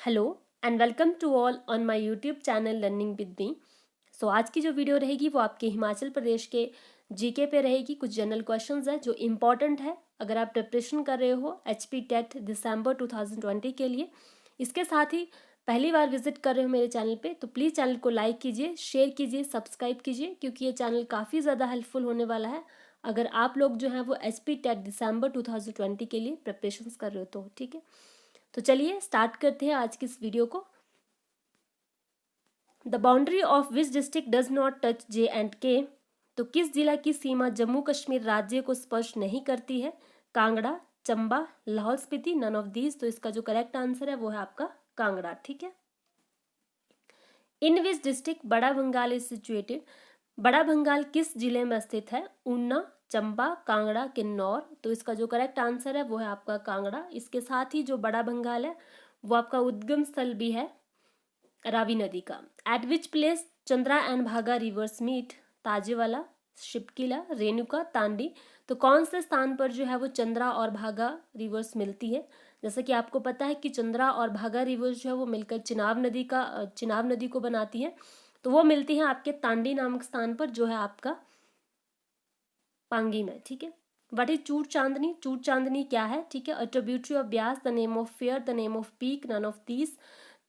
Hello and welcome to all on my YouTube channel learning with me. So आज की जो video रहेगी वो आपके हिमाचल प्रदेश के जीके पे रहेगी। कुछ जनरल क्वेश्चंस है जो इम्पॉर्टेंट है अगर आप प्रिपरेशन कर रहे हो एचपी टेट दिसंबर 2020 के लिए। इसके साथ ही पहली बार विजिट कर रहे हो मेरे चैनल पे तो प्लीज़ चैनल को लाइक कीजिए, शेयर कीजिए, सब्सक्राइब कीजिए क्योंकि ये चैनल काफ़ी ज़्यादा हेल्पफुल होने वाला है अगर आप लोग जो है वो एचपी टेट दिसंबर 2020 के लिए प्रिपरेशन कर रहे हो तो ठीक है। तो चलिए स्टार्ट करते हैं आज की इस वीडियो को। The boundary of which district does not touch J&K। तो किस जिला की सीमा जम्मू कश्मीर राज्य को स्पर्श नहीं करती है? Kangra, Chamba, Lahaul Spiti, none of these. तो इसका जो करेक्ट आंसर है वो है आपका कांगड़ा। ठीक है। इन विच डिस्ट्रिक्ट बड़ा बंगाल इज सिचुएटेड। बड़ा बंगाल किस जिले में स्थित है? ऊना, चंबा, कांगड़ा, किन्नौर। तो इसका जो करेक्ट आंसर है वो है आपका कांगड़ा। इसके साथ ही जो बड़ा बंगाल है वो आपका उद्गम स्थल भी है रावी नदी का। Eight which place Chandra and भागा रिवर्स मीट। ताजेवाला, शिपकिला, रेणुका, तांडी। तो कौन से स्थान पर जो है वो चंद्रा और भागा रिवर्स मिलती है? जैसा कि आपको पता है कि चंद्रा और भागा रिवर्स जो है वो मिलकर चिनाब नदी को बनाती है। तो वो मिलती है आपके तांडी नामक स्थान पर जो है आपका पांगी में। ठीक है। व्हाट इज चूड़ चांदनी? चूड़ चांदनी क्या है? ठीक है। A tributary of Beas, the name of fair, the name of peak, none of these.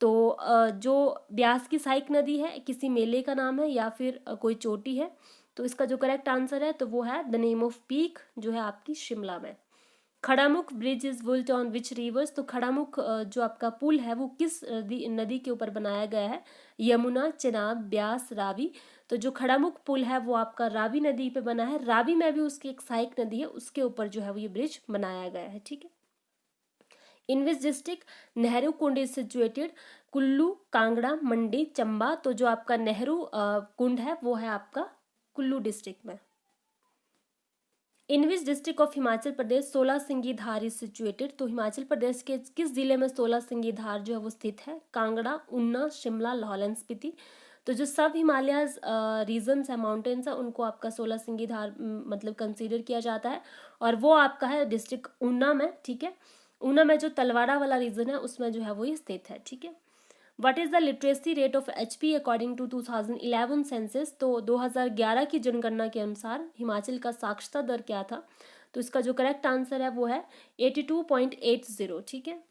तो जो ब्यास की सहायक नदी है किसी मेले का नाम है या फिर कोई चोटी है। तो इसका जो करेक्ट आंसर है तो वो है द नेम ऑफ पीक जो है आपकी शिमला में। Khadamukh bridge is built on which rivers. तो खड़ामुख जो आपका पुल है वो किस नदी के ऊपर बनाया गया है? यमुना, चेनाब, ब्यास, रावी। तो जो खड़ामुख पुल है वो आपका रावी नदी पे बना है। रावी में भी उसकी एक सहायक नदी है, उसके ऊपर जो है वो ये ब्रिज बनाया गया है। ठीक है। In which district Nehru Kund is situated. Kullu, Kangra, Mandi, Chamba. तो जो आपका नेहरू कुंड है वो है आपका कुल्लू डिस्ट्रिक्ट में। In which district of Himachal Pradesh 16 Singi Dhar is situated. तो हिमाचल प्रदेश के किस जिले में 16 सिंगी धार जो है वो स्थित है? कांगड़ा, ऊना, शिमला, लाहौल एंड स्पीति। तो जो सब हिमालयाज रीजन्स है, माउंटेन्स है, उनको आपका 16 सिंगी धार मतलब कंसीडर किया जाता है और वो आपका है डिस्ट्रिक्ट ऊना में। ठीक है। ऊना में जो तलवाड़ा वाला रीजन है उसमें जो है वो ये स्थित है। ठीक है। What is the literacy rate of HP according to 2011 census. तो 2011 की जनगणना के अनुसार हिमाचल का साक्षरता दर क्या था? तो इसका जो करेक्ट आंसर है वो है 82.80। ठीक है।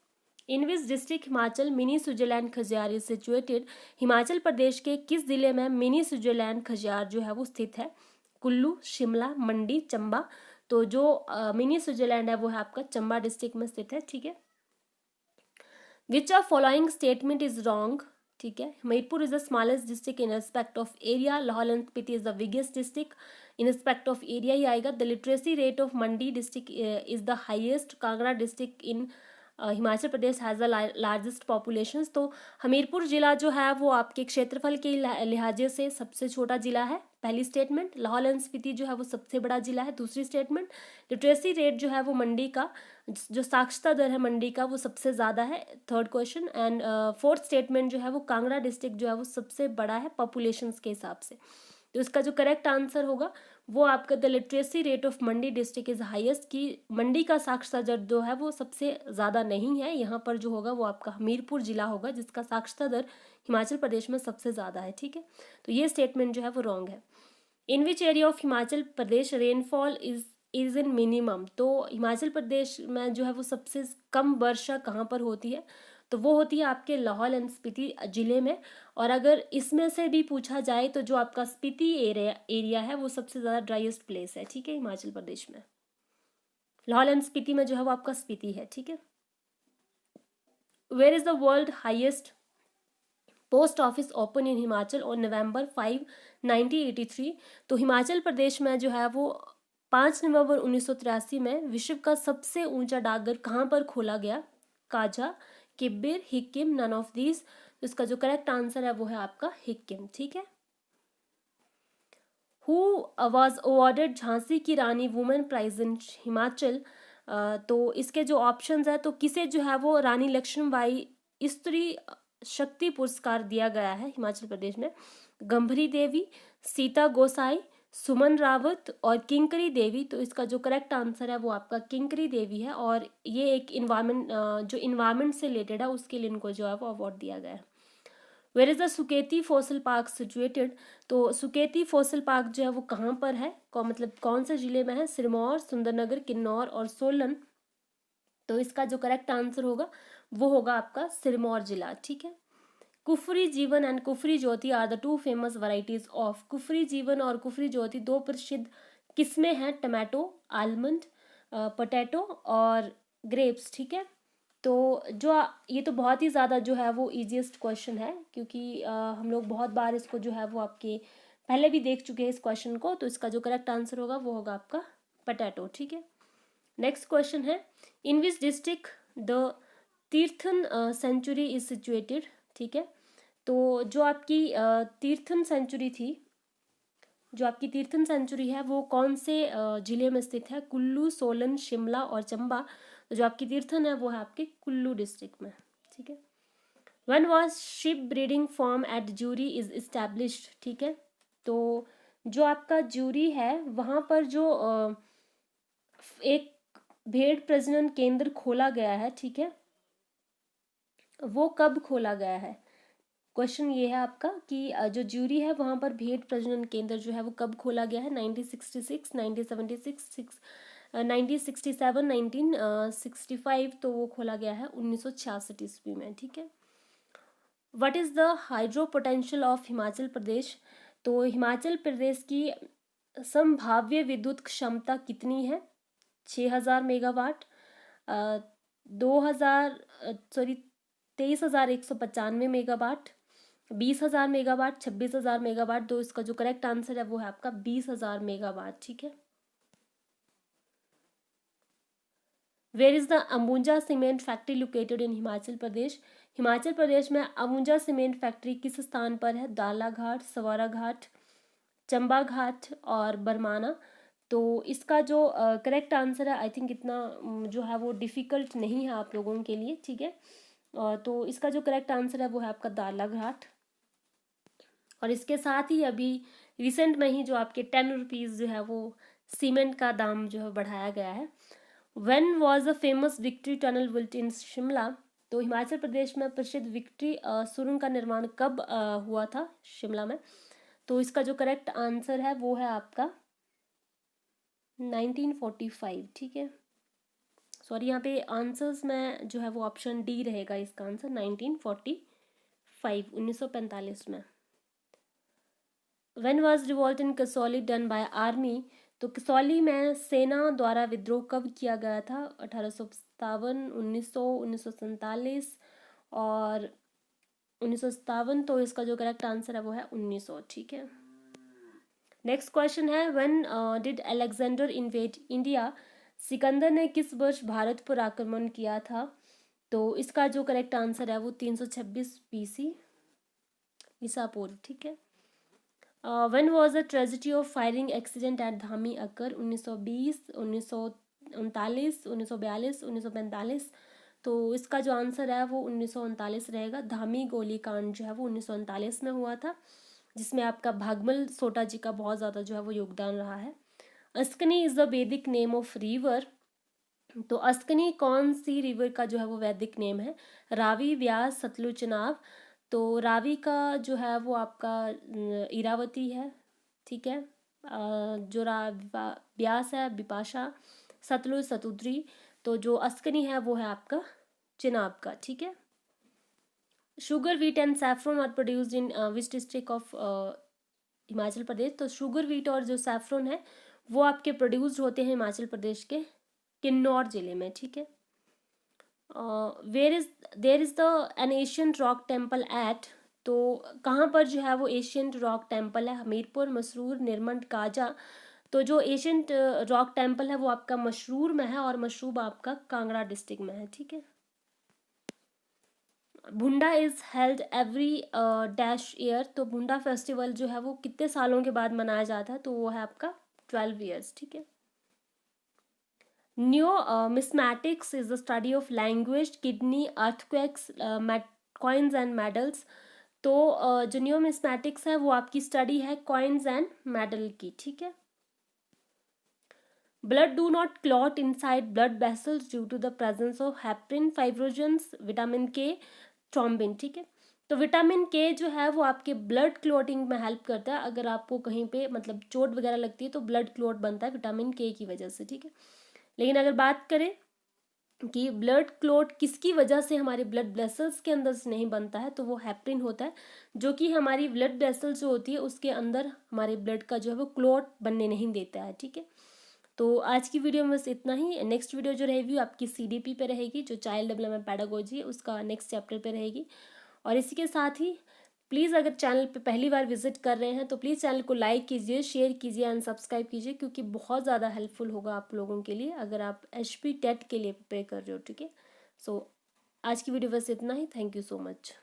In which district Himachal mini Switzerland Khajjiar is situated. Himachal Pradesh के किस जिले में मिनी स्विट्जरलैंड खजियार जो है वो स्थित है? कुल्लू, शिमला, मंडी, चंबा। तो जो मिनी स्विट्जरलैंड है वो है आपका चंबा डिस्ट्रिक्ट में स्थित है। ठीक है। Which of following statement is wrong. ठीक है। Hamirpur is the smallest district in respect of area. Lahaul and Spiti is the biggest district in respect of area ही आएगा। The literacy rate of Mandi district is the highest. Kangra district in Himachal Pradesh has the largest population. तो हमीरपुर जिला जो है वो आपके क्षेत्रफल के लिहाजे से सबसे छोटा जिला है, पहली स्टेटमेंट। लाहौल एंड स्पीति जो है वो सबसे बड़ा जिला है, दूसरी स्टेटमेंट। लिटरेसी रेट जो है वो मंडी का, जो साक्षरता दर है मंडी का, वो सबसे ज़्यादा है, third question. And fourth statement जो है वो कांगड़ा डिस्ट्रिक्ट जो है वो सबसे बड़ा है पॉपुलेशन के हिसाब से। तो इसका जो करेक्ट आंसर होगा वो आपका the literacy rate of Mandi district is highest. की मंडी का साक्षरता दर जो है वो सबसे ज़्यादा नहीं है, यहाँ पर जो होगा वो आपका हमीरपुर जिला होगा जिसका साक्षरता दर हिमाचल प्रदेश में सबसे ज़्यादा है। ठीक है। तो ये स्टेटमेंट जो है वो रॉन्ग है। In which area of Himachal Pradesh rainfall is in minimum. तो हिमाचल प्रदेश में जो है वो सबसे कम वर्षा कहाँ पर होती है? तो वो होती है आपके लाहौल एंड स्पीति जिले में। और अगर इसमें से भी पूछा जाए तो जो आपका स्पीति एरिया है वो सबसे ज़्यादा ड्राइएस्ट प्लेस है। ठीक है। हिमाचल प्रदेश में लाहौल एंड स्पीति में जो है वो आपका स्पीति है। ठीक है। Where is the world highest post office open in Himachal on November 5, 1983। तो हिमाचल प्रदेश में जो है वो 5 नवंबर 1983 में विश्व का सबसे ऊंचा डाकघर कहाँ पर खोला गया? Kaza, Kibber, Hikkim, none of these. तो इसका जो करेक्ट आंसर है वो है आपका हिक्किम। ठीक है। हु वॉज अवॉर्डेड झांसी की रानी वुमेन प्राइज इन हिमाचल। तो इसके जो ऑप्शंस है तो किसे जो है वो रानी लक्ष्मीबाई स्त्री शक्ति पुरस्कार दिया गया है हिमाचल प्रदेश में? गंभरी देवी, सीता गोसाई, सुमन रावत और किंकरी देवी। तो इसका जो करेक्ट आंसर है वो आपका किंकरी देवी है, और ये एक इन्वायरमेंट जो इन्वायरमेंट से रिलेटेड है उसके लिए इनको जो है वो अवार्ड दिया गया है। Where is the Suketi fossil park situated? तो सुकेती फॉसिल पार्क जो है वो कहाँ पर है, मतलब कौन से जिले में है? सिरमौर, सुंदरनगर, किन्नौर और सोलन। तो इसका जो करेक्ट आंसर होगा वो होगा आपका सिरमौर जिला। ठीक है। Kufri Jeevan and Kufri Jyoti are the two famous varieties of. Kufri Jeevan और कुफरी ज्योति दो प्रसिद्ध किस्में हैं, टमाटो, आलमंड, पोटैटो और ग्रेप्स। ठीक है। तो जो ये तो बहुत ही ज़्यादा जो है वो इजीएस्ट क्वेश्चन है, क्योंकि हम लोग बहुत बार इसको जो है वो आपके पहले भी देख चुके हैं इस क्वेश्चन को। तो इसका जो करेक्ट आंसर होगा वो होगा आपका पोटैटो। ठीक है। नेक्स्ट क्वेश्चन है, in which district the Tirthan sanctuary is situated? ठीक है। तो जो आपकी तीर्थन सेंचुरी थी, जो आपकी तीर्थन सेंचुरी है वो कौन से जिले में स्थित है? कुल्लू, सोलन, शिमला और चंबा। तो जो आपकी तीर्थन है वो है आपके कुल्लू डिस्ट्रिक्ट में। ठीक है। When was sheep breeding farm at Jeori is established? ठीक है। तो जो आपका ज्यूरी है वहाँ पर जो एक भेड़ प्रजनन केंद्र खोला गया है, ठीक है, वो कब खोला गया है? क्वेश्चन ये है आपका कि जो ज्यूरी है वहाँ पर भेड़ प्रजनन केंद्र जो है वो कब खोला गया है? 1966, 1976, 1967, 1965। तो वो खोला गया है 1966 ईस्वी में। ठीक है। What is the hydro potential of Himachal Pradesh? तो हिमाचल प्रदेश की संभाव्य विद्युत क्षमता कितनी है? 6000 मेगावाट, 23,195 मेगावाट, 20,000 मेगावाट, 26,000 मेगावाट। तो इसका जो करेक्ट आंसर है वो है आपका 20,000 मेगावाट। ठीक है। Where is the Ambuja cement factory located in Himachal Pradesh? Himachal Pradesh में अंबुजा सीमेंट फैक्ट्री किस स्थान पर है? दाला घाट, सवारा घाट, चंबा घाट और बरमाना। तो इसका जो करेक्ट आंसर है, आई थिंक इतना जो है वो डिफ़िकल्ट नहीं है आप लोगों के लिए। ठीक है। तो इसका जो करेक्ट आंसर है वो है आपका दाला घाट। और इसके साथ ही अभी रिसेंट में ही जो आपके 10 रुपीज़ जो है वो सीमेंट का दाम जो है बढ़ाया गया है। When was the famous victory tunnel built in Shimla? तो हिमाचल प्रदेश में प्रसिद्ध विक्ट्री सुरंग का निर्माण कब हुआ था शिमला में? तो इसका जो करेक्ट आंसर है वो है आपका 1945। ठीक है। सॉरी, यहाँ पे आंसर्स में जो है वो ऑप्शन डी रहेगा इसका आंसर, 1945, 1945 में। When was revolt in Kasauli done by army? तो कसौली में सेना द्वारा विद्रोह कब किया गया था? 1857, 1900, 1947 और 1957। तो इसका जो करेक्ट आंसर है वो है 1900। ठीक है। नेक्स्ट क्वेश्चन है, when did Alexander invade India? Sikandar ने किस वर्ष भारत पर आक्रमण किया था? तो इसका जो करेक्ट आंसर है वो 326 BC ईसा पूर्व। ठीक है। When was the tragedy of firing accident at Dhami occur? 1920, 1939, 1942, 1945। तो इसका जो आंसर है वो 1939 रहेगा। धामी गोलीकांड जो है वो 1939 में हुआ था, जिसमें आपका भागमल सोटा जी का बहुत ज़्यादा जो है वो योगदान रहा है। अस्कनी इज़ द वैदिक नेम ऑफ रिवर? तो अस्कनी कौन सी रिवर का जो है वो वैदिक नेम है? रावी, व्यास, सतलुज, चेनाब। तो रावी का जो है वो आपका इरावती है। ठीक है। जो व्यास है बिपाशा, सतलुज सतुद्री। तो जो अस्कनी है वो है आपका चेनाब का। ठीक है। Sugar, wheat and saffron are produced in which district of Himachal Pradesh? तो शुगर, वीट और जो सैफ्रॉन है वो आपके प्रोड्यूस्ड होते हैं हिमाचल प्रदेश के किन्नौर जिले में। ठीक है। There is the an ancient rock temple at? तो कहाँ पर जो है वो एशियंट रॉक टेम्पल है? हमीरपुर, मसरूर, निरमंड, काजा। तो जो एशियंट रॉक टेम्पल है वो आपका मशरूर में है, और मशरूब आपका कांगड़ा डिस्ट्रिक्ट में है। ठीक है। भुंडा is held every dash year? तो भुंडा फेस्टिवल जो है वो कितने सालों के बाद मनाया जाता है? तो वो है आपका 12 ईयर्स। ठीक है। Numismatics is the study of language, kidney, earthquakes, coins and medals. तो जो न्यूमिस्मैटिक्स है वो आपकी स्टडी है कॉइन्स एंड मेडल की, ठीक है। Blood do not clot inside blood vessels due to the presence of heparin, fibrinogens, vitamin K, thrombin, ठीक है। तो विटामिन के जो है वो आपके ब्लड क्लॉटिंग में हेल्प करता है। अगर आपको कहीं पे मतलब चोट वगैरह लगती है तो ब्लड क्लॉट बनता है विटामिन के की वजह से, ठीक है। लेकिन अगर बात करें कि ब्लड क्लॉट किसकी वजह से हमारे ब्लड वेसल्स के अंदर से नहीं बनता है, तो वो हेपरिन होता है, जो कि हमारी ब्लड वेसल्स जो होती है उसके अंदर हमारे ब्लड का जो है वो क्लॉट बनने नहीं देता है, ठीक है। तो आज की वीडियो में बस इतना ही। नेक्स्ट वीडियो जो रहेगी आपकी सीडीपी पे रहेगी, जो चाइल्ड डेवलपमेंट पेडागोजी है उसका नेक्स्ट चैप्टर पे रहेगी। और इसी के साथ ही प्लीज़ अगर चैनल पे पहली बार विजिट कर रहे हैं तो प्लीज़ चैनल को लाइक कीजिए, शेयर कीजिए एंड सब्सक्राइब कीजिए, क्योंकि बहुत ज़्यादा हेल्पफुल होगा आप लोगों के लिए अगर आप HP टेट के लिए प्रिपेयर कर रहे हो, ठीक है। सो आज की वीडियो बस इतना ही। Thank you so much.